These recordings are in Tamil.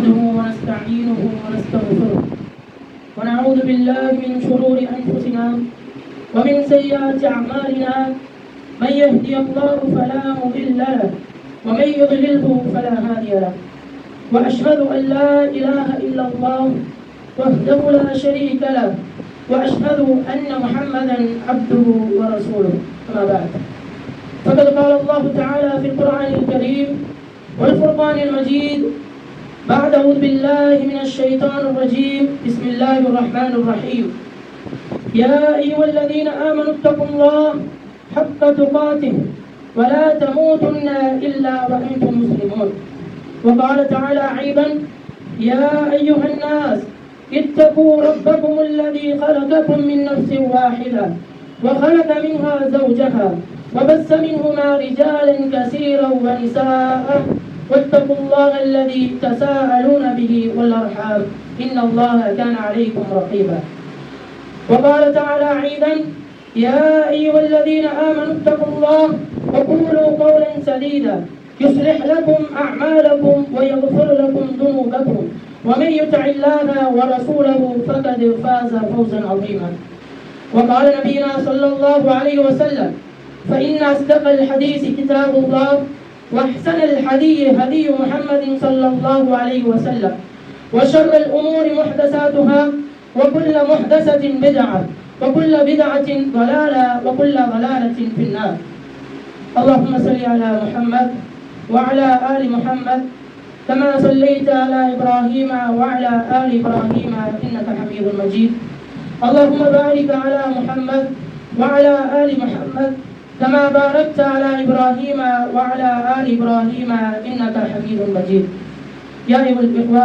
نحمده ونستعينه ونستغفره ونعوذ بالله من شرور أنفسنا ومن سيئات أعمالنا من يهدي الله فلا مضل له ومن يضلله فلا هادي له وأشهد أن لا إله إلا الله وحده لا شريك له وأشهد أن محمدا عبده ورسوله. أما بعد، فقد قال الله تعالى في القرآن الكريم والفرقان المجيد بعد أعوذ بالله من الشيطان الرجيم بسم الله الرحمن الرحيم يا أيها الذين آمنوا اتقوا الله حق تقاته ولا تموتن إلا وأنتم مسلمون. وقال تعالى أيضا يا أيها الناس اتقوا ربكم الذي خلقكم من نفس واحدة وخلق منها زوجها وبث منهما رجالا كثيرا ونساء واتقوا الله الذي تساءلون به والأرحام إن الله كان عليكم رقيبا. وقال تعالى أيضا يا أيها الذين آمنوا اتقوا الله وقولوا قولا سديدا يصلح لكم أعمالكم ويغفر لكم ذنوبكم ومن يطع الله ورسوله فقد فاز فوزا عظيما. وقال نبينا صلى الله عليه وسلم فإن أصدق الحديث كتاب الله وأحسن الحديث هدي محمد صلى الله عليه وسلم وشر الأمور محدثاتها وكل محدثة بدعة وكل بدعة ضلالة وكل ضلالة في النار. اللهم صل على محمد وعلى آل محمد كما صليت على إبراهيم وعلى آل إبراهيم إنك حميد مجيد. اللهم بارك على محمد وعلى آل محمد كما باركت على إبراهيم وعلى آل إبراهيم إنك حميد مجيد. يا أيها الإخوة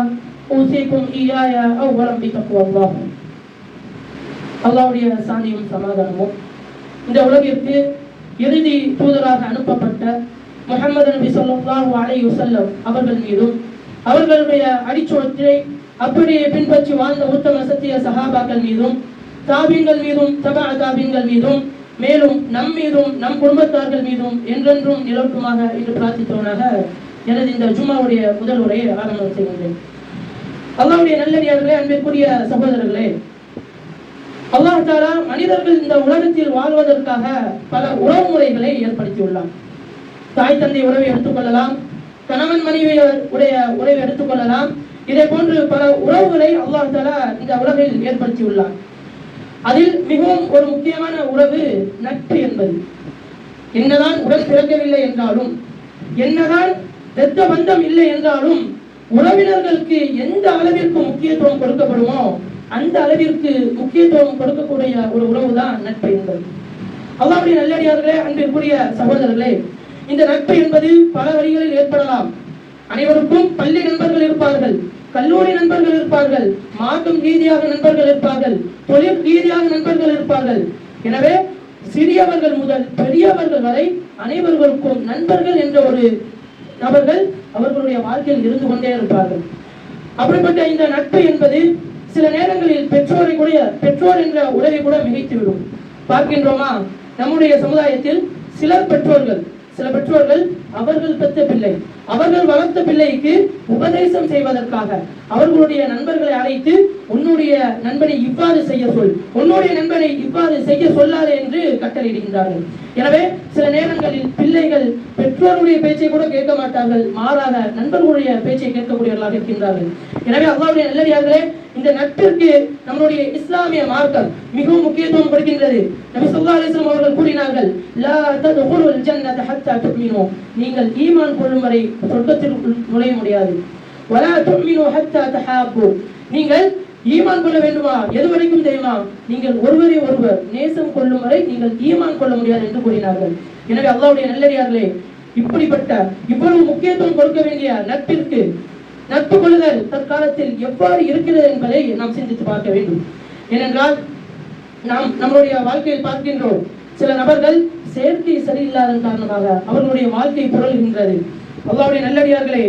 أوصيكم إياي أولا بتقوى الله. அல்லாஹ்வுடைய சாந்தியும் சமாதானமும் இந்த உலகிற்கு இறுதி தூதராக அனுப்பப்பட்ட முஹம்மது நபி ஸல்லல்லாஹு அலைஹி வஸல்லம் அவர்கள் மீதும் அவர்களுடைய அடிச்சுவற்றை அப்படியே பின்பற்றி வாழ்ந்த உத்தம சத்திய சஹாபாக்கள் மீதும் தாபீன்கள் மீதும் தபா தாபீன்கள் மீதும் மேலும் நம் மீதும் நம் குடும்பத்தார்கள் மீதும் என்றென்றும் நிலவுக்குமாக என்று பிரார்த்தித்தவனாக எனது இந்த ஜும்மாவுடைய முதல் உரையை ஆரம்பம் செய்கின்றேன். அல்லாஹ்வுடைய நல்லடியார்களே, அன்பிற்குரிய சகோதரர்களே, அல்லாஹ் தஆலா மனிதர்கள் இந்த உலகத்தில் வாழ்வதற்காக பல உறவு முறைகளை ஏற்படுத்தியுள்ளார். தாய் தந்தை உறவை எடுத்துக்கொள்ளலாம், கணவன் மனைவி உடைய உறவை எடுத்துக்கொள்ளலாம். இதே போன்று பல உறவுகளை அல்லாஹ் தஆலா இந்த உலகில் ஏற்படுத்தியுள்ளார். அதில் மிகவும் ஒரு முக்கியமான உறவு நட்பு என்பது. என்னதான் உடன் பிறக்கவில்லை என்றாலும், என்னதான் இரத்த பந்தம் இல்லை என்றாலும், உறவினர்களுக்கு எந்த அளவிற்கு முக்கியத்துவம் கொடுக்கப்படுமோ அந்த அளவிற்கு முக்கியத்துவம் கொடுக்கக்கூடிய ஒரு உறவு தான் நட்பு என்பது. அல்லாஹ்வுடைய நல்லடியார்களே, அன்பிற்குரிய சகோதரர்களே, இந்த நட்பு என்பது பல வழிகளில் ஏற்படலாம். அனைவருக்கும் பள்ளி நண்பர்கள் இருப்பார்கள், கல்லூரி நண்பர்கள் இருப்பார்கள், மார்க்கம் ரீதியாக நண்பர்கள் இருப்பார்கள், தொழில் ரீதியாக நண்பர்கள் இருப்பார்கள். எனவே சிறியவர்கள் முதல் பெரியவர்கள் வரை அனைவருக்கும் நண்பர்கள் என்ற ஒரு நபர்கள் அவர்களுடைய வாழ்க்கையில் இருந்து கொண்டே இருப்பார்கள். அப்படிப்பட்ட இந்த நட்பு என்பது சில நேரங்களில் பெற்றோர் என்ற உறவை கூட மிகைத்துவிடும். பார்க்கின்றோமா, நம்முடைய சமுதாயத்தில் சில பெற்றோர்கள் அவர்கள் பெற்ற பிள்ளை, அவர்கள் வளர்த்த பிள்ளைக்கு உபதேசம் செய்வதற்காக அவர்களுடைய நண்பர்களை அழைத்து உன்னுடைய நண்பனை இவ்வாறு செய்ய சொல், உன்னுடைய நண்பனை இவ்வாறு செய்ய சொல்லாது என்று கட்டளையிடுகின்றார்கள். எனவே சில நேரங்களில் பிள்ளைகள் பெற்றோருடைய பேச்சை கூட கேட்க மாட்டார்கள், மாறாக நண்பர்களுடைய பேச்சை கேட்கக்கூடியவர்களாக இருக்கின்றார்கள். எனவே அல்லாஹ்வுடைய நல்லடியார்களே, இந்த நட்பிற்கு நம்முடைய இஸ்லாமிய மார்க்கம் மிகவும் முக்கியத்துவம் கொடுக்கின்றது. நபி ஸல்லல்லாஹு அலைஹி வஸல்லம் அவர்கள் கூறினார்கள், லா ததுகுலுல் ஜன்னத ஹத்தா துமினு, நீங்கள் ஈமான் கொள்ளும் வரை சொர்க்கத்தில் நுழைய முடியாது. வலா துமினு ஹத்தா தஹாபு, நீங்கள் ஈமான் கொள்ள வேண்டுமா எது வரைக்கும் தெரியுமா, நீங்கள் ஒருவரை ஒருவர் நேசம் கொள்ளும் வரை நீங்கள் ஈமான் கொள்ள முடியாது என்று கூறினார்கள். எனவே அல்லாஹ்வுடைய நல்லடியார்களே, இப்படிப்பட்ட இவ்வளவு முக்கியத்துவம் கொடுக்க வேண்டிய நட்பிற்கு நட்பு கொள்ளுதல் தற்காலத்தில் எவ்வாறு இருக்கிறது என்பதை நாம் சிந்தித்து பார்க்க வேண்டும். ஏனென்றால் நாம் நம்மளுடைய வாழ்க்கையில் பார்க்கின்றோம், சில நபர்கள் சேர்க்கை சரியில்லாதன் காரணமாக அவர்களுடைய வாழ்க்கை புரள்கின்றது. அல்லாஹ்வுடைய நல்லடியார்களே,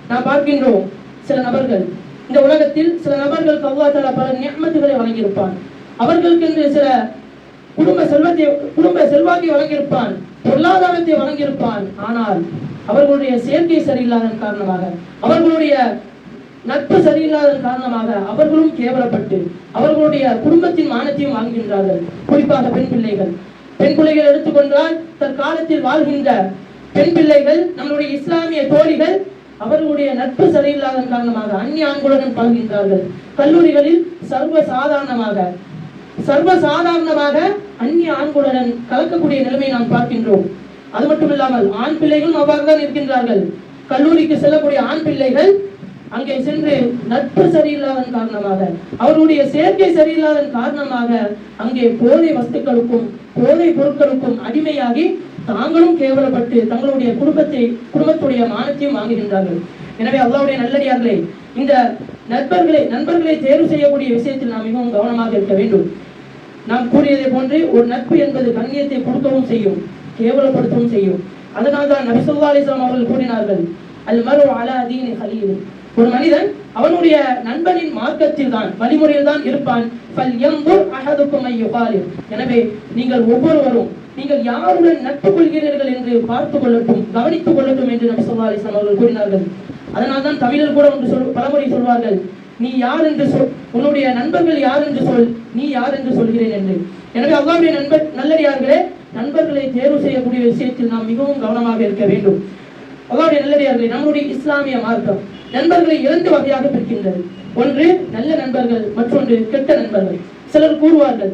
நாம் பார்க்கின்றோம் சில நபர்கள், இந்த உலகத்தில் சில நபர்களுக்கு அல்லாஹ் தஆலா பல நிஅமத்துகளை வழங்கியிருப்பான். அவர்களுக்கு என்று சில குடும்ப செல்வாக்கை வழங்கியிருப்பான், பொருளாதாரத்தை வழங்கியிருப்பான். ஆனால் அவர்களுடைய சேர்க்கை சரியில்லாதன் காரணமாக, அவர்களுடைய நட்பு சரியில்லாததன் காரணமாக அவர்களும் கேவலப்பட்டு அவர்களுடைய குடும்பத்தின் மானத்தையும் வாங்குகின்றார்கள். குறிப்பாக பெண் பிள்ளைகள் எடுத்துக்கொண்டால் தற்காலத்தில் வாழ்கின்ற பெண் பிள்ளைகள், நம்மளுடைய இஸ்லாமிய தோழிகள், அவர்களுடைய நட்பு சரியில்லாததன் காரணமாக அந்நிய ஆண்களுடன் பழகின்றார்கள். கல்லூரிகளில் சர்வசாதாரணமாக அந்நிய ஆண்களுடன் கலக்கக்கூடிய நிலைமை நாம் பார்க்கின்றோம். அது மட்டும் இல்லாமல் ஆண் பிள்ளைகளும் அவ்வாறுதான் இருக்கின்றார்கள். கல்லூரிக்கு செல்லக்கூடிய ஆண் பிள்ளைகள் அங்கே சென்று நட்பு சரியில்லாததன் காரணமாக, அவர்களுடைய சேர்க்கை சரியில்லாததன் காரணமாக அங்கே போதை வஸ்துக்களுக்கும் போதை பொருட்களுக்கும் அடிமையாகி தாங்களும் கேவலப்பட்டு தங்களுடைய குடும்பத்துடைய மானத்தையும் வாங்குகின்றார்கள். எனவே அல்லாஹ்வுடைய நல்லடியார்களே, இந்த நண்பர்களை தேர்வு செய்யக்கூடிய விஷயத்தில் நாம் மிகவும் கவனமாக இருக்க வேண்டும். நாம் கூறியதை போன்று ஒரு நட்பு என்பது கண்ணியத்தை கொடுக்கவும் செய்யும், கேவலப்படுத்தவும் செய்யும். அதனால்தான் நபி ஸல்லல்லாஹு அலைஹி வஸல்லம் அவர்கள் கூறினார்கள், அல் மர்உ அலா தீனி கலீல். ஒரு மனிதன் அவனுடைய நண்பனின் மார்க்கத்தில் தான், வழிமுறையில் தான் இருப்பான். எனவே நீங்கள் ஒவ்வொருவரும் நீங்கள் யாருடன் நட்பு கொள்கிறீர்கள் என்று பார்த்துக் கொள்ளட்டும், கவனித்துக் கொள்ளட்டும் என்று நபி ஸல்லல்லாஹு அலைஹி வஸல்லம் அவர்கள் கூறினார்கள். அதனால்தான் தமிழில் கூட பலமுறை சொல்வார்கள், நீ யார் என்று சொல், உன்னுடைய நண்பர்கள் யார் என்று சொல், நீ யார் என்று சொல்கிறேன் என்று. எனவே அல்லாஹ்வுடைய நல்லடியார்களே, நண்பர்களை தேர்வு செய்யக்கூடிய விஷயத்தில் நாம் மிகவும் கவனமாக இருக்க வேண்டும். அல்லாஹ்வுடைய நல்லடியார்களே, நம்முடைய இஸ்லாமிய மார்க்கம் நண்பர்களை 2 வகையாக பிரிக்கின்றது. ஒன்று நல்ல நண்பர்கள், மற்றொன்று கெட்ட நண்பர்கள். சிலர் கூறுவார்கள்,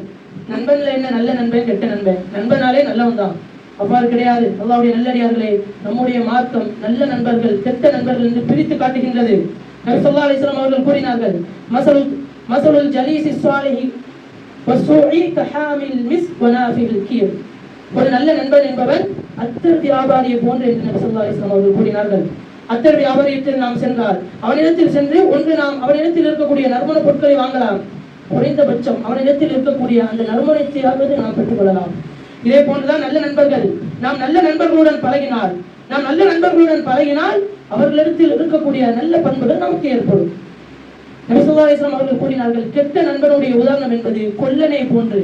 நண்பன்ல என்ன நல்ல நண்பன் கெட்ட நண்பன், நண்பனாலே நல்லவன் தான். அவ்வாறு கிடையாது. அல்லாஹ்வுடைய நல்லடியார்களே, நம்முடைய மார்க்கம் நல்ல நண்பர்கள் கெட்ட நண்பர்கள் என்று பிரித்து காட்டுகின்றது. நபி ஸல்லல்லாஹு அலைஹி வஸல்லம் அவர்கள் கூறினார்கள், மஸலுல் ஜலீஸி ஸாலிஹி வஸ்ஸூஇ கஹாமில் மிஸ்க் வனாஃபில் கீர். ஒரு நல்ல நண்பன் என்பவன் அத்தர் வியாபாரியை போன்று என்று நபி ஸல்லல்லாஹு அலைஹி வஸல்லம் அவர்கள் கூறினார்கள். அத்தர் வியாபாரியத்தில் நாம் சென்றால் அவனிடத்தில் சென்று ஒன்று நாம் அவனிடத்தில் இருக்கக்கூடிய நறுமண பொருட்களை வாங்கலாம், குறைந்தபட்சம் அவனிடத்தில் இருக்கக்கூடிய அந்த நறுமணத்தையாவது நாம் பெற்றுக்கொள்ளலாம். இதே போன்றுதான் நல்ல நண்பர்கள். நாம் நல்ல நண்பர்களுடன் பழகினால் அவர்களிடத்தில் இருக்கக்கூடிய நல்ல பண்புகள் நமக்கு ஏற்படும். நபி ஸல்லல்லாஹு அலைஹி வஸல்லம் அவர்கள் கூறினார்கள், கெட்ட நண்பனுடைய உதாரணம் என்பது கொல்லனை போன்று.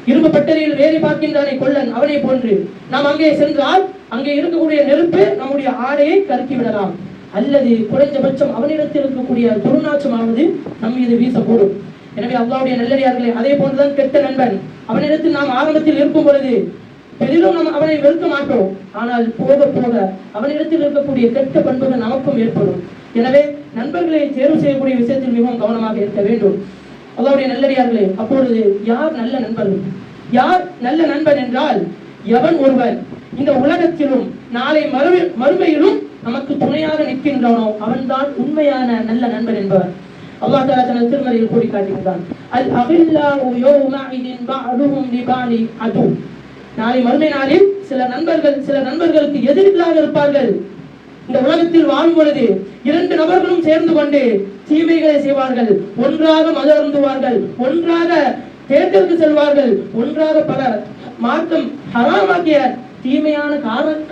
இரும்பு பட்டறையில் வேலை பார்க்கின்றானே கொல்லன், அவனை போன்று. நாம் அங்கே சென்றால் அங்கே இருக்கக்கூடிய நெருப்பு நம்முடைய ஆடையை கருக்கி விடலாம், அல்லது குறைந்தபட்சம் அவனிடத்தில் இருக்கக்கூடிய துர்நாற்றமாவது நம் மீது வீசக்கூடும். எனவே அல்லாஹ்வுடைய நல்லடியார்களே, அதே போன்றுதான் கெட்ட நண்பன். அவனிடத்தில் நாம் ஆரம்பத்தில் இருக்கும் பொழுது பெரிதும் நாம் அவனை வெறுக்க மாட்டோம், ஆனால் போக போக அவனிடத்தில் இருக்கக்கூடிய கெட்ட பண்புகள் நமக்கும் ஏற்படும். எனவே நண்பர்களை தேர்வு செய்யக்கூடிய விஷயத்தில் மிகவும் கவனமாக இருக்க வேண்டும். அல்லாஹ்வுடைய நல்லடியார்களே, அப்பொழுது யார் நல்ல நண்பர்கள்? யார் நல்ல நண்பன் என்றால், எவன் ஒருவன் இந்த உலகத்திலும் நாளை மறுமையிலும் நமக்கு துணையாக நிற்கின்றவனோ அவன்தான் உண்மையான நல்ல நண்பன் என்பவர். அல்லாஹ் தஆலா தனது திருமறையில் கூறி காட்டுகின்றான், அல் அகில்லாஹு யௌமஇதின் பஅதுஹும் லிபஅலி அது. நாளை மறுமை நாளில் சில நண்பர்களுக்கு எதிரிகளாக இருப்பார்கள். இந்த உலகத்தில் வாழும் பொழுது 2 நபர்களும் சேர்ந்து கொண்டு தீமைகளை செய்வார்கள், ஒன்றாக மது அருந்துவார்கள், ஒன்றாக தேர்தலுக்கு செல்வார்கள், ஒன்றாக பல மார்க்கம் ஹராமாக்கிய தீமையான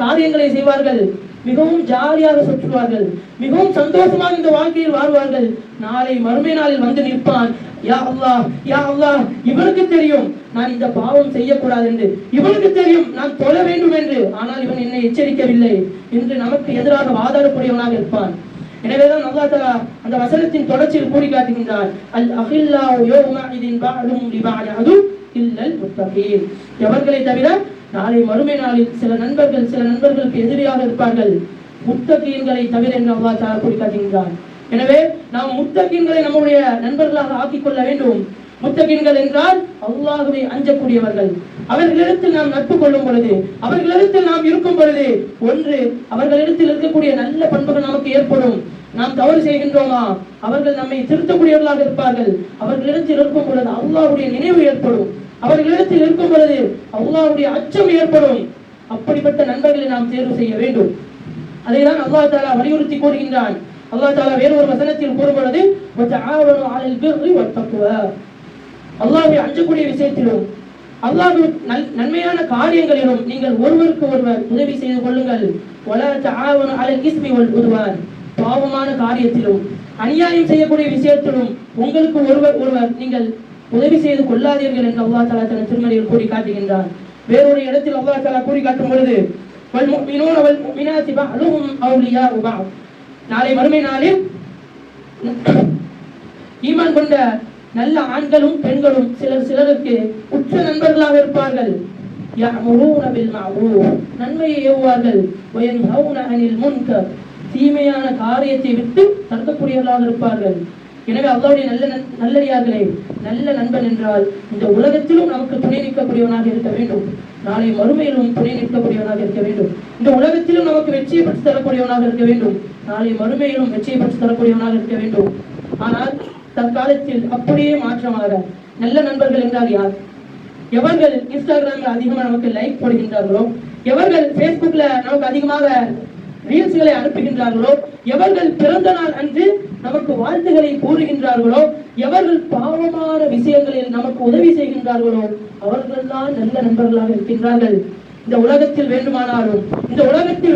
காரியங்களை செய்வார்கள். மிகவும் ஜாலியாக சுற்றுவார்கள், மிகவும் சந்தோஷமாக இந்த வாழ்க்கையில் வாழ்வார்கள். நாளை மறுமை நாளில் வந்து நிற்பான், யா அல்லாஹ் யா அல்லாஹ், இவனுக்கு தெரியும் நான் இந்த பாவம் செய்யக்கூடாது என்று, இவனுக்கு தெரியும் நான் தொழ வேண்டும் என்று, ஆனால் இவன் என்னை எச்சரிக்கவில்லை என்று நமக்கு எதிராக வாதாடக்கூடியவனாக இருப்பான். எனவேதான் அல்லாஹ் தஆலா அந்த வசனத்தின் தொடர்ச்சியில் கூறி காட்டுகின்றார், அல் அகில்லாஹு யௌமஇதின் பஅதுஹும் லிபஅலி அது இல்லல் முத்தகீன். எவர்களை தவிர நாளை மறுமை நாளில் சில நண்பர்களுக்கு எதிரியாக இருப்பார்கள், முத்தகீன்களை தவிர என்று அல்லாஹ் தஆலா கூறி காட்டுகின்றார். எனவே நாம் முத்தகீன்களை நம்முடைய நண்பர்களாக ஆக்கிக் கொள்ள வேண்டும். முத்தகீன்கள் என்றால் அல்லாஹ்வை அஞ்சக்கூடியவர்கள். அவர்களிடத்தில் நாம் நட்பு கொள்ளும் பொழுது, அவர்களிடத்தில் நாம் இருக்கும் பொழுது, ஒன்று அவர்களிடத்தில் இருக்கக்கூடிய நல்ல பண்புகள் நமக்கு ஏற்படும். நாம் தவறு செய்கின்றோமா, அவர்கள் நம்மை திருத்தக்கூடியவர்களாக இருப்பார்கள். அவர்களிடத்தில் இருக்கும் பொழுது அல்லாஹ்வுடைய நினைவு ஏற்படும். அவர்களிடத்தில் இருக்கும் பொழுது அல்லாஹ்வுடைய அச்சம் ஏற்படும். அப்படிப்பட்ட நண்பர்களை நாம் தேர்வு செய்ய வேண்டும். அதைதான் அல்லாஹ் தஆலா வலியுறுத்தி கூறுகின்றான். அல்லாஹ் தஆலா வேறொரு வசனத்தில் கூறும் பொழுது, வதஆவனு அலல் பிர்ரி வத்தக்வா. அல்லாஹ்வை அஞ்சக்கூடிய விஷயத்திலும் அல்லாஹ்வின் நன்மையான காரியங்களிலும் நீங்கள் ஒருவருக்கு ஒருவர் உதவி செய்து கொள்ளுங்கள். வலா தஆவனு அலல் இஸ்மி வல் உத்வான். பாவமான காரியத்திலும் அநியாயம் செய்யக்கூடிய விஷயத்திலும் உங்களுக்கு ஒருவர் நீங்கள் உதவி செய்து கொள்ளாதீர்கள் என்று அல்லாஹ் தஆலா தனது திருமறையில் கூறி காட்டுகின்றான். வேறொரு இடத்தில் அல்லாஹ் தஆலா கூறி காட்டும் பொழுது, வல் முஃமினூன வல் முஃமினாத்தி பஅதுஹும் அவ்லியாஉ பஅத். நாளை மறுமை நாளில் ஈமான் கொண்ட நல்ல ஆண்களும் பெண்களும் சிலருக்கு உற்ற நண்பர்களாக இருப்பார்கள். நன்மையை ஏவுவார்கள், தீமையான காரியத்தை விட்டு தடுக்கக்கூடியவர்களாக இருப்பார்கள். எனவே அல்லாஹ்வுடைய நல்லடியார்களே, நல்ல நண்பன் என்றால் இந்த உலகத்திலும் நமக்கு துணை நிற்கக்கூடியவனாக இருக்க வேண்டும், நாளை மறுமையிலும் துணை நிற்கக்கூடியவனாக இருக்க வேண்டும். இந்த உலகத்திலும் நமக்கு வெற்றியை பெற்று தரக்கூடியவனாக இருக்க வேண்டும், நாளை மறுமையிலும் வெற்றியை பெற்று தரக்கூடியவனாக இருக்க வேண்டும். ஆனால் தற்காலத்தில் அப்படியே மாற்றமாக நல்ல நண்பர்கள் என்றால் யார்? எவர்கள் இன்ஸ்டாகிராம்ல அதிகமாக நமக்கு லைக் போடுகின்றார்களோ, எவர்கள் பேஸ்புக்ல நமக்கு அதிகமாக ரீல்ஸ்களை அனுப்புகின்றார்களோ, எவர்கள் பிறந்த நாள் அன்று நமக்கு வாழ்த்துக்களை கூறுகின்றார்களோ, எவர்கள் பாவமான விஷயங்களில் நமக்கு உதவி செய்கின்றார்களோ, அவர்கள் தான் நல்ல நண்பர்களாக இருக்கின்றார்கள். இந்த உலகத்தில்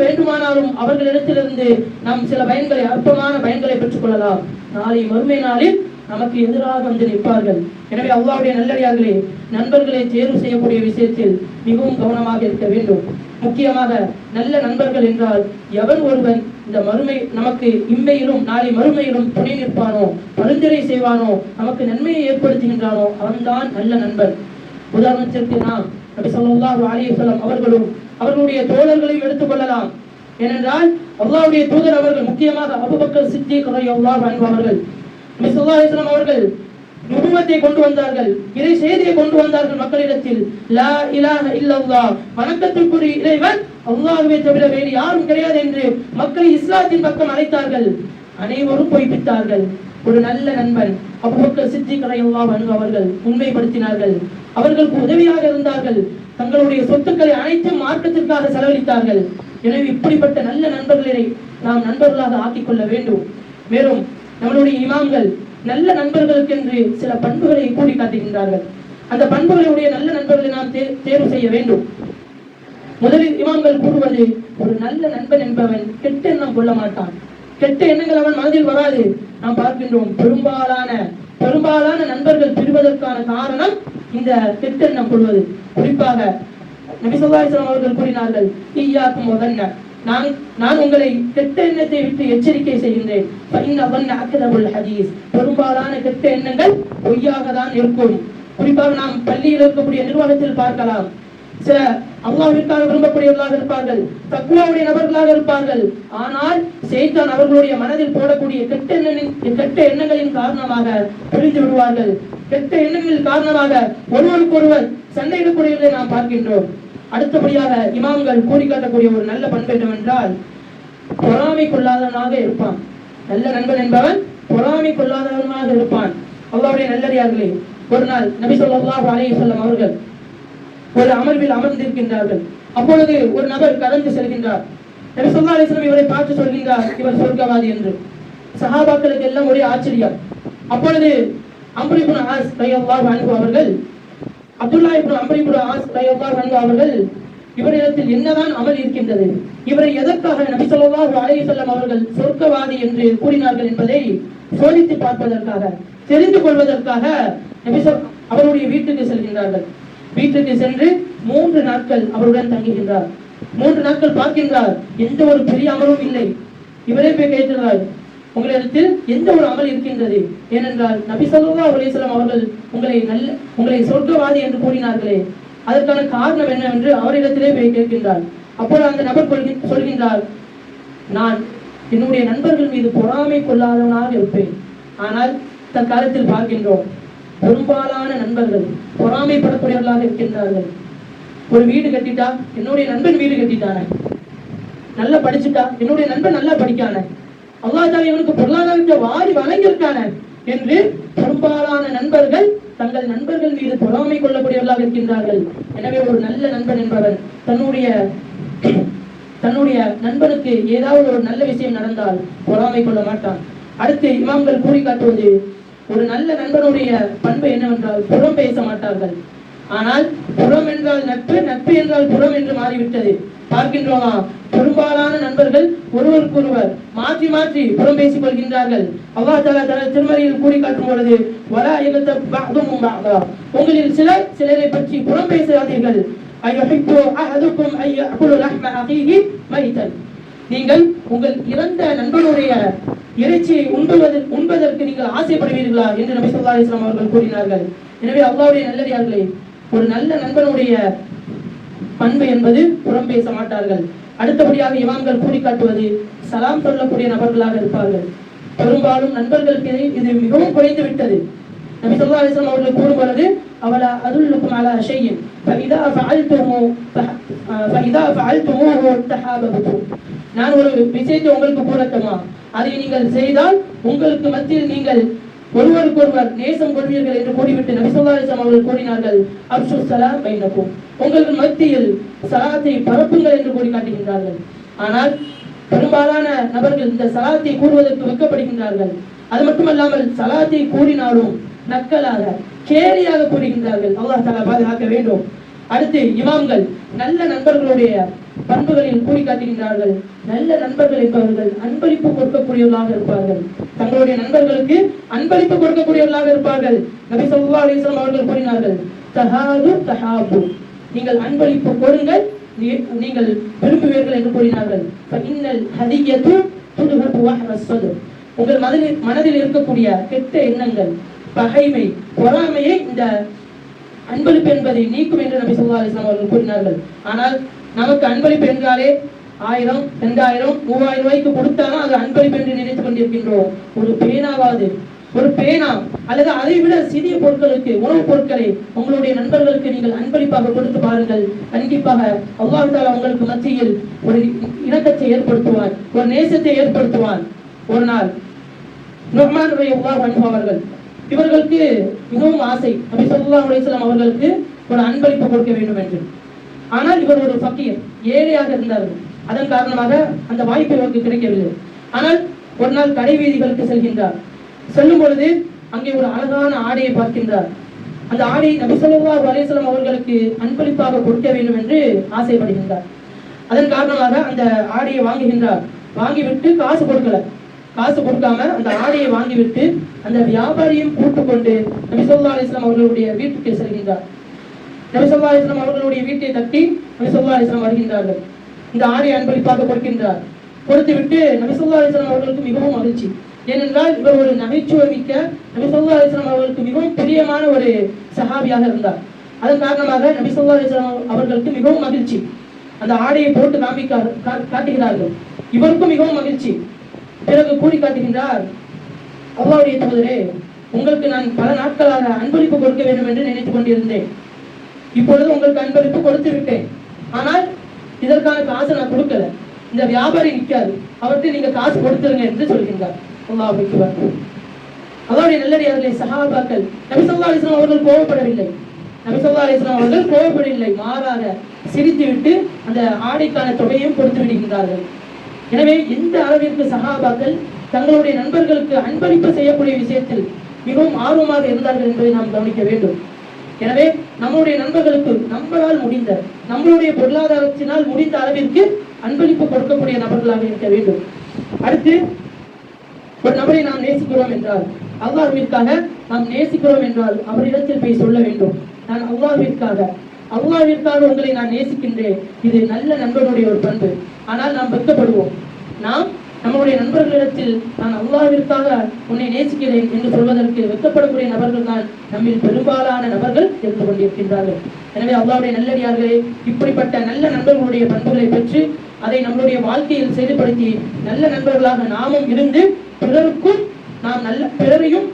வேண்டுமானாலும் அவர்களிடத்திலிருந்து நாம் சில பயன்களை, அற்பமான பயன்களை பெற்றுக் கொள்ளலாம். நாளை மறுமை நாளில் நமக்கு எதிராக வந்து நிற்பார்கள். எனவே அல்லாஹ்வுடைய நல்லடியார்களே, நண்பர்களை தேர்வு செய்யக்கூடிய விஷயத்தில் மிகவும் கவனமாக இருக்க வேண்டும். முக்கியமாக நல்ல நண்பர்கள் என்றால் எவன் ஒருவன் இந்த மறுமை நமக்கு இம்மையிலும் நாளை மறுமையிலும் துணை நிற்பானோ, பரிந்துரை செய்வானோ, நமக்கு நன்மையை ஏற்படுத்துகின்றானோ, அவன்தான் நல்ல நண்பன். உதாரணத்திற்கு நாம் நபி ஸல்லல்லாஹு அலைஹி வஸல்லம் அவர்களும் அவர்களுடைய தோழர்களையும் எடுத்துக் கொள்ளலாம். ஏனென்றால் அல்லாஹ்வுடைய தூதர் அவர்கள், முக்கியமாக அபூபக்கர் சித்திக் ரலியல்லாஹு அன்ஹு அவர்கள், நபி ஸல்லல்லாஹு அலைஹி வஸல்லம் அவர்கள் நுபுவத்தை கொண்டு வந்தார்கள், இறை செய்தியை கொண்டு வந்தார்கள் மக்களிடத்தில். லா இலாஹ இல்லல்லாஹ், வணக்கத்திற்குரிய இறைவன் அல்லாஹ்வை தவிர வேறு யாரும் கிடையாது என்று மக்களை இஸ்லாத்தின் பக்கம் அழைத்தார்கள். அனைவரும் பொய்ப்பித்தார்கள். ஒரு நல்ல நண்பன் அபூபக்கர் சித்திக் ரலியல்லாஹு அன்ஹு அவர்கள் உண்மைப்படுத்தினார்கள். அவர்களுக்கு உதவியாக இருந்தார்கள். தங்களுடைய சொத்துக்களை அனைத்தும் மார்க்கத்திற்காக செலவழித்தார்கள். எனவே இப்படிப்பட்ட நல்ல நண்பர்களை நாம் நண்பர்களாக ஆக்கிக் கொள்ள வேண்டும். மேலும் நம்மளுடைய இமாம்கள் நல்ல நண்பர்களுக்கு என்று சில பண்புகளை கூடி காட்டுகின்றார்கள். அந்த பண்புகளுடைய நல்ல நண்பர்களை நாம் தேர்வு செய்ய வேண்டும். முதலில் இமாம்கள் கூறுவது, ஒரு நல்ல நண்பன் என்பவன் கெட்ட எண்ணம் கொள்ள மாட்டான், கெட்ட எண்ணங்கள் அவன் மனதில் வராது. நாம் பார்க்கின்றோம், பெரும்பாலான நண்பர்கள் பிரிவதற்கான காரணம் இந்த கெட்ட எண்ணம் கொள்வது. குறிப்பாக நபி ஸல்லல்லாஹு அலைஹி வஸல்லம் அவர்கள் கூறினார்கள், இய்யாக்கும் வதன்ன, நான் உங்களை கெட்ட எண்ணத்தை விட்டு எச்சரிக்கை செய்கின்றேன். பெரும்பாலான கெட்ட எண்ணங்கள் பொய்யாக தான் இருக்கும். குறிப்பாக நாம் பள்ளியில் இருக்கக்கூடிய நிர்வாகத்தில் பார்க்கலாம், சில அல்லாஹ்விற்காக விரும்பக்கூடியவர்களாக இருப்பார்கள், தக்வாவுடைய நபர்களாக இருப்பார்கள். ஆனால் ஷைத்தான் அவர்களுடைய மனதில் போடக்கூடிய கெட்ட எண்ணங்களின் காரணமாக பிரிந்து விடுவார்கள். கெட்ட எண்ணங்களின் காரணமாக ஒருவருக்கொருவர் சண்டையிடக்கூடியவர்களை நாம் பார்க்கின்றோம். அடுத்தபடியாக இமாம்கள் கூறி காட்டக்கூடிய ஒரு நல்ல பண்பு என்னவென்றால், பொறாமை கொள்ளாதவனாக இருப்பான். நல்ல நண்பன் என்பவன் பொறாமை கொள்ளாதவனாக இருப்பான். அல்லாஹ்வுடைய நல்லடியார்களே, ஒரு நாள் நபி ஸல்லல்லாஹு அலைஹி வஸல்லம் அவர்கள் ஒரு அமர்வில் அமர்ந்திருக்கின்றார்கள். அப்பொழுது ஒரு நபர் கடந்து செல்கின்றார். நபி ஸல்லல்லாஹு அலைஹி வஸல்லம் இவரை பார்த்து சொல்கின்றார், இவர் சொர்க்கவாதி என்று. சஹாபாக்களுக்கு எல்லாம் ஒரே ஆச்சரியம். அப்பொழுது அம்ர் இப்னு ஆஸ் ரலியல்லாஹு அன்ஹு அவர்கள், அப்துல்லாஹ் இப்னு அம்ர் இப்னு ஆஸ் ரலியல்லாஹு அன்ஹு அவர்கள், இவரிடத்தில் என்னதான் அமல் இருக்கின்றது, இவரை எதற்காக நபி ஸல்லல்லாஹு அலைஹி வஸல்லம் அவர்கள் சொர்க்கவாதி என்று கூறினார்கள் என்பதை சோதித்து பார்ப்பதற்காக, தெரிந்து கொள்வதற்காக அவருடைய வீட்டுக்கு செல்கின்றார்கள். வீட்டுக்கு சென்று 3 நாட்கள் அவருடன் தங்குகின்றார். 3 நாட்கள் பார்க்கின்றார், எந்த ஒரு பெரிய அமலும் இல்லை. இவரே போய் கேட்கிறார், உங்களிடத்தில் எந்த ஒரு அமல் இருக்கின்றது? ஏனென்றால் நபி ஸல்லல்லாஹு அலைஹி வஸல்லம் அவர்கள் உங்களை சொர்க்கவாதி என்று கூறினார்களே, அதற்கான காரணம் என்னவென்று அவரிடத்திலே போய் கேட்கின்றார். அப்போது அந்த நபர் சொல்கின்றார், நான் என்னுடைய நண்பர்கள் மீது பொறாமை கொள்ளாதவனாக இருப்பேன். ஆனால் தற்காலத்தில் பார்க்கின்றோம், பெரும்பாலான நண்பர்கள் பொறாமைப்படக்கூடியவர்களாக இருக்கின்றார்கள். ஒரு வீடு கட்டிட்டா என்னுடைய நண்பன் வீடு கட்டிட்டானே, நல்லா படிச்சுட்டா என்னுடைய நண்பன் நல்லா படிக்கான, அல்லாஹ் தஆலா இவனுக்கு பொருளாதாரத்தை வாரி வழங்கியிருக்கான என்று பெரும்பாலான நண்பர்கள் தங்கள் நண்பர்கள் மீது பொறாமை கொள்ளக்கூடியவர்களாக இருக்கின்றார்கள். எனவே ஒரு நல்ல நண்பன் என்பவன் தன்னுடைய நண்பனுக்கு ஏதாவது ஒரு நல்ல விஷயம் நடந்தால் பொறாமை கொள்ள மாட்டான். அடுத்து இமாம்கள் கூறி காட்டுவது, ஒரு நல்ல நண்பனுடைய பண்பு என்னவென்றால் புறம் பேச மாட்டார்கள். ஆனால் புறம் என்றால் நட்பு, நட்பு என்றால் புறம் என்று மாறிவிட்டது. பார்க்கின்றோமா, பெரும்பாலான நண்பர்கள் ஒருவருக்கொருவர் மாற்றி மாற்றி புறம் பேசிக் கொள்கின்றார்கள். அல்லாஹ் தஆலா திருமறையில் கூறி காட்டும் பொழுது, வலா யகதப் பஅதுஹும் பஅதா, உங்களில் சிலரை பற்றி புறம் பேசாதீர்கள். அய்யுஹிப்பு அஹதுக்கும் அய்யஅகுலு லஹ்ம அகீஹி மைதன், நீங்கள் உங்கள் இறந்த நண்பனுடைய இறைச்சியை உண்பதற்கு நீங்கள் ஆசைப்படுவீர்களா என்று நபி ஸல்லல்லாஹு அலைஹி வஸல்லம் அவர்கள் கூறினார்கள். எனவே அல்லாஹ்வுடைய நல்லடியார்களே, ஒரு நல்ல நண்பனுடைய பண்பு என்பது புறம் பேச மாட்டார்கள். அடுத்தபடியாக இமாம்கள் கூறி காட்டுவது சலாம் சொல்லக்கூடிய நபர்களாக இருப்பார்கள். பெரும்பாலும் நண்பர்களுக்கு இது மிகவும் குறைந்து விட்டது. நபி ஸல்லல்லாஹு அலைஹி வஸல்லம் அவர்கள் கூறும் பொழுது அவலா அதுல்லுக்கும் அலா ஷைஇன் ஃபஇதா ஃபஅல்துமூஹு தஹாபபதும், நான் ஒரு விஷயத்தை உங்களுக்கு கூறட்டுமா, அதை நீங்கள் செய்தால் உங்களுக்கு மத்தியில் நீங்கள் ஒருவருக்கொருவர் நேசம் கொள்வீர்கள் என்று கூறிவிட்டு நபி ஸல்லல்லாஹு அலைஹி வஸல்லம் அவர்கள் கூறினார்கள், அப்ஷு ஸலாம் பைனக்கும், உங்களுக்கு மத்தியில் சலாத்தை பரப்புங்கள் என்று கூறி காட்டுகின்றார்கள். ஆனால் பெரும்பாலான நபர்கள் இந்த சலாத்தை கூறுவதற்கு வெட்கப்படுகின்றார்கள். அது மட்டுமல்லாமல் சலாத்தை கூறினாலும் நக்கலாக கேலியாக கூறுகின்றார்கள். அல்லாஹ் தஆலா பாதுகாக்க வேண்டும். அடுத்து இமாம்கள் நல்ல நண்பர்களுடைய பண்புகளில் கூறி காட்டுகின்றார்கள். நல்ல நண்பர்கள் என்பவர்கள் அன்பளிப்பு கொடுக்கக்கூடியவர்களாக இருப்பார்கள். தங்களுடைய நண்பர்களுக்கு அன்பளிப்பு கொடுக்கக்கூடியவர்களாக இருப்பார்கள். நபி ஸல்லல்லாஹு அலைஹி வஸல்லம் அவர்கள் கூறினார்கள், தஹாது தஹாபு, நீங்கள் அன்பளிப்பு கொடுங்கள், நீங்கள் விரும்புவீர்கள் என்று கூறினார்கள். ஃபஇன்னல் ஹதியது துதுஹபு வஹ்ரஸ் ஸத்ர், உங்கள் மனதில் இருக்கக்கூடிய கெட்ட எண்ணங்கள், பகைமை, பொறாமையை இந்த அன்பளிப்பு என்பதை நீக்கும் என்று நபி ஸல்லல்லாஹு அலைஹி வஸல்லம் அவர்கள் கூறினார்கள். ஆனால் நமக்கு அன்பளிப்பு என்றாலே 1000, 2000, 3000 ரூபாய்க்கு கொடுத்தாலும் அது அன்பளிப்பு என்று நினைத்துக் கொண்டிருக்கின்றோம். ஒரு பேனாவாது, ஒரு பேனா அல்லது அதை விட சிறிய பொருட்களுக்கு, உணவுப் பொருட்களை உங்களுடைய நண்பர்களுக்கு நீங்கள் அன்பளிப்பாக கொடுத்து பாருங்கள். கண்டிப்பாக அல்லாஹ் தஆலா உங்களுக்கு மத்தியில் ஒரு இணக்கத்தை ஏற்படுத்துவான், ஒரு நேசத்தை ஏற்படுத்துவான். ஒரு நாள் நுஅ்மான் ரலியல்லாஹு அன்ஹு அவர்கள், இவர்களுக்கு மிகவும் ஆசை நபி ஸல்லல்லாஹு அலைஹி வஸல்லம் அவர்களுக்கு ஒரு அன்பளிப்பு கொடுக்க வேண்டும் என்று. ஆனால் இவர் ஒரு ஃபக்கீர், ஏழையாக இருந்தார்கள். அதன் காரணமாக அந்த வாய்ப்பு இவருக்கு கிடைக்கவில்லை. ஆனால் ஒரு நாள் கடை வீதிகளுக்கு செல்கின்றார். செல்லும் பொழுது அங்கே ஒரு அழகான ஆடையை பார்க்கின்றார். அந்த ஆடையை நபி ஸல்லல்லாஹு அலைஹி வஸல்லம் அவர்களுக்கு அன்பளிப்பாக கொடுக்க வேண்டும் என்று ஆசைப்படுகின்றார். அதன் காரணமாக அந்த ஆடையை வாங்குகின்றார். வாங்கிவிட்டு காசு கொடுக்கல, காசு கொடுக்காம அந்த ஆடையை வாங்கிவிட்டு அந்த வியாபாரியும் கூட்டுக்கொண்டு நபி ஸல்லல்லாஹு அலைஹி வஸல்லம் அவர்களுடைய வீட்டுக்கு செல்கின்றார். நபி ஸல்லல்லாஹு அலைஹி வஸல்லம் அவர்களுடைய வீட்டை தட்டி நபி ஸல்லல்லாஹு அலைஹி வஸல்லம் வருகின்றார்கள். இந்த ஆடையை அன்பளிப்பாக கொடுக்கின்றார். கொடுத்துவிட்டு நபி ஸல்லல்லாஹு அலைஹி வஸல்லம் அவர்களுக்கு மிகவும் மகிழ்ச்சி. ஏனென்றால் இவர் ஒரு நகைச்சுவை மிக்க, நபி ஸல்லல்லாஹு அலைஹி வஸல்லம் அவர்களுக்கு மிகவும் பிரியமான ஒரு சஹாபியாக இருந்தார். அதன் காரணமாக நபி ஸல்லல்லாஹு அலைஹி வஸல்லம் அவர்களுக்கு மிகவும் மகிழ்ச்சி. அந்த ஆடையை போட்டு காட்டுகிறார்கள். இவருக்கும் மிகவும் மகிழ்ச்சி. பிறகு கூறி காட்டுகின்றார், அல்லாஹ்வுடைய தூதரே, உங்களுக்கு நான் பல நாட்களாக அன்பளிப்பு கொடுக்க வேண்டும் என்று நினைத்துக் கொண்டிருந்தேன். இப்பொழுது உங்களுக்கு அன்பளிப்பு கொடுத்து விட்டேன். ஆனால் இதற்கான காசு நான் கொடுக்கல. இந்த வியாபாரி நிற்காது, அவர்கிட்ட நீங்க காசு கொடுத்துருங்க என்று சொல்கின்றார். அல்லாஹ் அக்பர். அல்லாஹ்வுடைய நல்லடியார்களே, சஹாபாக்கள், நபி ஸல்லல்லாஹு அலைஹி வஸல்லம் அவர்கள் கோபப்படவில்லை. நபி ஸல்லல்லாஹு அலைஹி வஸல்லம் அவர்கள் கோபப்படவில்லை. மாறாக சிரித்துவிட்டு அந்த ஆடைக்கான தொகையையும் கொடுத்து விடுகின்றார்கள். எனவே இந்த அளவிற்கு சஹாபாக்கள் தங்களுடைய நண்பர்களுக்கு அன்பளிப்பு செய்யக்கூடிய விஷயத்தில் மிகவும் ஆர்வமாக இருந்தார்கள் என்பதை நாம் கவனிக்க வேண்டும். எனவே நம்முடைய நண்பர்களுக்கு நம்மளால் முடிந்த, நம்மளுடைய பொருளாதாரத்தினால் முடிந்த அளவிற்கு அன்பளிப்பு கொடுக்கக்கூடிய நபர்களாக இருக்க வேண்டும். அடுத்து, ஒரு நபரை நாம் நேசிக்கிறோம் என்றால், அல்லாஹ்விற்காக நாம் நேசிக்கிறோம் என்றால் அவரிடத்தில் போய் சொல்ல வேண்டும், நான் அல்லாஹ்விற்காக உங்களை நான் நேசிக்கின்றேன். இது நல்ல நண்பனுடைய ஒரு பண்பு. ஆனால் நாம் வெட்கப்படுவோம். நாம் நம்முடைய நண்பர்களிடத்தில் நான் அல்லாஹ்விற்காக உன்னை நேசிக்கிறேன் என்று சொல்வதற்கு வெட்கப்படக்கூடிய நபர்கள் தான் நம்மில் பெரும்பாலான நபர்கள் இருந்து கொண்டிருக்கின்றார்கள். எனவே அல்லாஹ்வுடைய நல்லடியார்களே, இப்படிப்பட்ட நல்ல நண்பர்களுடைய பண்புகளை பெற்று அதை நம்முடைய வாழ்க்கையில் செயல்படுத்தி நல்ல நண்பர்களாக நாமும் இருந்து பிறருக்கும் நாம் பிறரையும்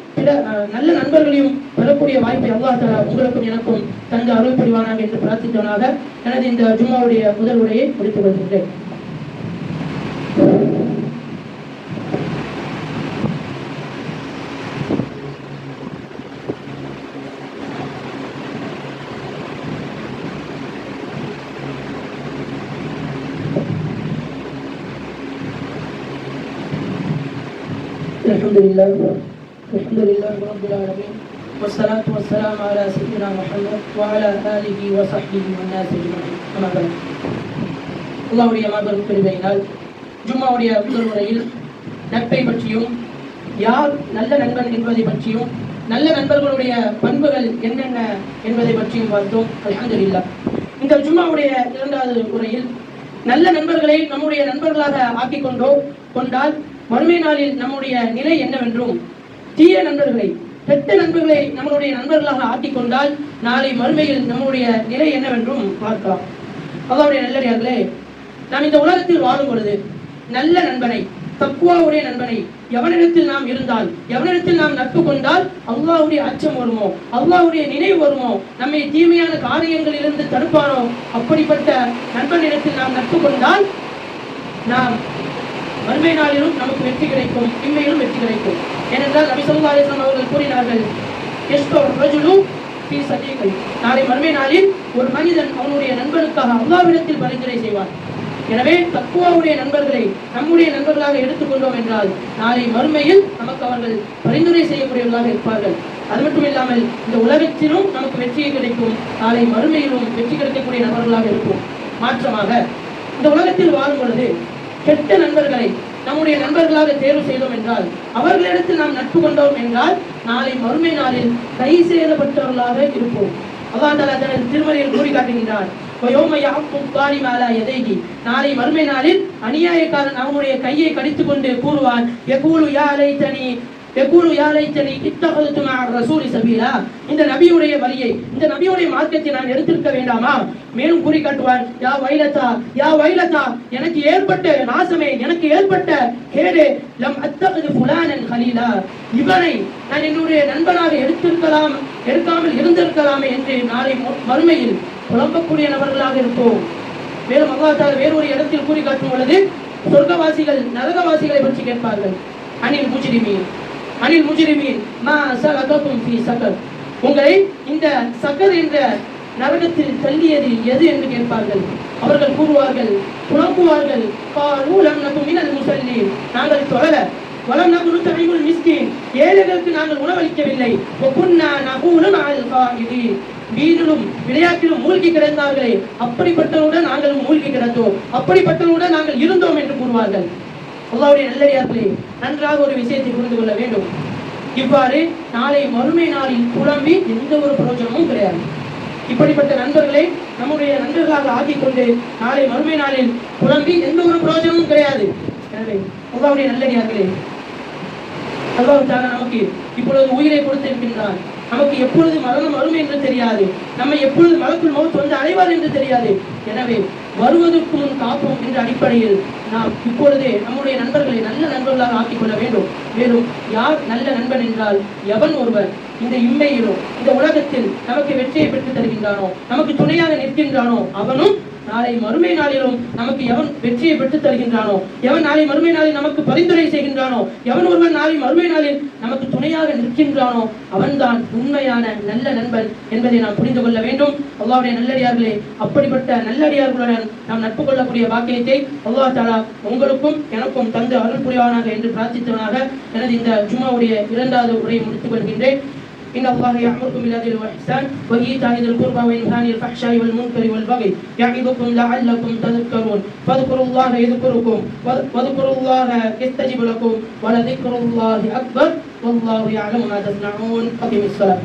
நல்ல நண்பர்களையும் பெறக்கூடிய வாய்ப்பை அல்லாஹ் தஆலா உங்களுக்கும் எனக்கும் தந்து அருள் புரிவானாக என்று பிரார்த்தித்தவனாக எனது இந்த ஜும்மாவுடைய முதல் உரையை முடித்துக் கொள்கின்றேன். الحمد لله رب العالمين والصلاة والسلام على سيدنا محمد وعلى آله وصحبه والناس أجمعين. أما بعد, அல்லாஹ்வுடைய மாபெரும் கிருபையினால் ஜும்மாவுடைய முதல் உரையில் நட்பை பற்றியும், யார் நல்ல நண்பன் என்பதை பற்றியும், நல்ல நண்பர்களுடைய பண்புகள் என்னென்ன என்பதை பற்றியும் பார்த்தோம். அல்ஹம்துலில்லாஹ். இந்த ஜும்மாவுடைய இரண்டாவது உரையில் நல்ல நண்பர்களை நம்முடைய நண்பர்களாக ஆக்கிக் கொண்டால் மறுமை நாளில் நம்முடைய நிலை என்னவென்றும், தீய நண்பர்களை, கெட்ட நண்பர்களை நம்மளுடைய நண்பர்களாக ஆக்கிக் கொண்டால் நாளை மறுமையில் நம்முடைய நிலை என்னவென்றும் பார்க்கலாம். அல்லாஹ்வுடைய நல்லடியார்களே, நாம் இந்த உலகத்தில் வாழும் பொழுது நல்ல நண்பனை, தக்வாவுடைய நண்பனை எவனிடத்தில் நாம் இருந்தால், எவனிடத்தில் நாம் நட்பு கொண்டால் அல்லாஹ்வுடைய அச்சம் வருமோ, அல்லாஹ்வுடைய நினைவு வருமோ, நம்மை தீமையான காரியங்களிலிருந்து தடுப்பானோ, அப்படிப்பட்ட நண்பனிடத்தில் நாம் நட்பு கொண்டால் நாம் மறுமை நாளிலும் நமக்கு வெற்றி கிடைக்கும், இம்மையிலும் வெற்றி கிடைக்கும். ஏனென்றால் நபி ஸல்லல்லாஹு அலைஹி வஸல்லம் அவர்கள் கூறினார்கள், நாளை மறுமை நாளில் ஒரு மனிதன் அவனுடைய நண்பனுக்காக அல்லாஹ்விடத்தில் பரிந்துரை செய்வான். எனவே தக்வாவுடைய நண்பர்களை நம்முடைய நண்பர்களாக எடுத்துக்கொண்டோம் என்றால் நாளை மறுமையில் நமக்கு அவர்கள் பரிந்துரை செய்யக்கூடியவர்களாக இருப்பார்கள். அது மட்டும் இல்லாமல் இந்த உலகத்திலும் நமக்கு வெற்றியை கிடைக்கும், நாளை மறுமையிலும் வெற்றி கிடைக்கக்கூடிய நபர்களாக இருக்கும். மாற்றமாக இந்த உலகத்தில் வாழும் பொழுது கெட்ட நண்பர்களை நம்முடைய நண்பர்களாக தேர்வு செய்தோம் என்றால், அவர்களிடத்தில் நாம் நட்பு கொண்டோம் என்றால் நாளை மறுமை நாளில் கை சேதப்பட்டவர்களாக இருப்போம். அல்லாஹ் தஆலா தனது திருமறையில் கூறி காட்டுகின்றார், நாளை மறுமை நாளில் அநியாயக்காரன் அவனுடைய கையை கடித்துக் கொண்டு கூறுவான், இந்த நபியுடைய வழியை, இந்த நபியுடைய மார்க்கத்தை நான் எடுத்திருக்க வேண்டாமா? மேலும் கூறி காட்டுவான், யா வைலதா, யா வைலதா, எனக்கு ஏற்பட்ட நாசமே, எனக்கு ஏற்பட்ட கேடே, லம் அத்தகிது ஃபுலானன் கலீலா, இவனை நான் என்னுடைய நண்பனாக எடுக்காமல் இருந்திருக்கலாமே என்று நாளை மறுமையில் புலம்பக்கூடிய நபர்களாக இருப்போம். மேலும் அல்லாஹ் தஆலா வேறொரு இடத்தில் கூறி காட்டும் பொழுது சொர்க்கவாசிகள் நரகவாசிகளை பற்றி கேட்பார்கள். அனில் முஜ்ரிமீன் மா ஸலககும் ஃபீ ஸகர், உங்களை இந்த சகர் என்ற நரகத்தில் தள்ளியது எது என்று கேட்பார்கள். அவர்கள் கூறுவார்கள், புலம்புவார்கள், காலூ லம் நகு மினல் முஸல்லீன், நாங்கள் தொழல, வலம் நகு நுத்இமுல் மிஸ்கீன், ஏழைகளுக்கு நாங்கள் உணவளிக்கவில்லை, வ குன்னா நகூலு மஅல் காயிதீன், வீணிலும் விளையாட்டிலும் மூழ்கி கிடந்தார்களே, அப்படிப்பட்டவருடன் நாங்களும் மூழ்கி கிடந்தோம், அப்படிப்பட்டவருடன் நாங்கள் இருந்தோம் என்று கூறுவார்கள். அல்லாஹ்வுடைய நல்லடியார்களே, நன்றாக ஒரு விஷயத்தை புரிந்து கொள்ள வேண்டும். இவ்வாறு நாளை மறுமை நாளில் புலம்பி எந்த ஒரு பிரயோஜனமும் கிடையாது. இப்படிப்பட்ட நண்பர்களை நம்முடைய நண்பர்களாக ஆக்கிக் கொண்டு நாளை மறுமை நாளில் புலம்பி எந்த ஒரு பிரயோஜனமும் கிடையாது. எனவே அல்லாஹ்வுடைய நல்லடியார்களே, அல்லாஹ் தஆலா நமக்கு இப்பொழுது உயிரை கொடுத்திருக்கின்றான். நமக்கு எப்பொழுது மரணம் வரும் என்று தெரியாது, நம்மை எப்பொழுது மலக்குல் மௌத் வந்து அடைவார் என்று தெரியாது. எனவே வருவதற்கு முன் காப்போம் என்ற அடிப்படையில் நாம் இப்பொழுதே நம்முடைய நண்பர்களை நல்ல நண்பர்களாக ஆக்கிக் கொள்ள வேண்டும். மேலும் யார் நல்ல நண்பன் என்றால், எவன் ஒருவர் இந்த இம்மையிலும் இந்த உலகத்தில் நமக்கு வெற்றியை பெற்று தருகின்றானோ, நமக்கு துணையாக நிற்கின்றானோ, அவனும் நாளை மறுமை நாளிலும் நமக்கு எவன் வெற்றியை பெற்று தருகின்றானோ, எவன் நாளை மறுமை நாளில் நமக்கு பரிந்துரை செய்கின்றானோ, எவன் ஒருவன் நாளை மறுமை நாளில் நமக்கு துணையாக நிற்கின்றானோ, அவன்தான் உண்மையான நல்ல நண்பன் என்பதை நாம் புரிந்து கொள்ள வேண்டும். அல்லாஹ்வுடைய நல்லடியார்களே, அப்படிப்பட்ட நல்லடியார்களுடன் நாம் நட்பு கொள்ளக்கூடிய பாக்கியத்தை அல்லாஹ் தஆலா உங்களுக்கும் எனக்கும் தந்து அருள் புரிவானாக என்று பிரார்த்தித்தவனாக எனது இந்த ஜும்மாவுடைய 2வது உரையை முடித்துக் கொள்கின்றேன். إن الله يأمركم بالعدل والإحسان وإيتاء ذي القربى وينهى عن الفحشاء والمنكر والبغي يعظكم لعلكم تذكرون فاذكروا الله يذكركم واذكروا الله يستجب لكم ولذكر الله أكبر والله يعلم ما تصنعون. أقم الصلاة.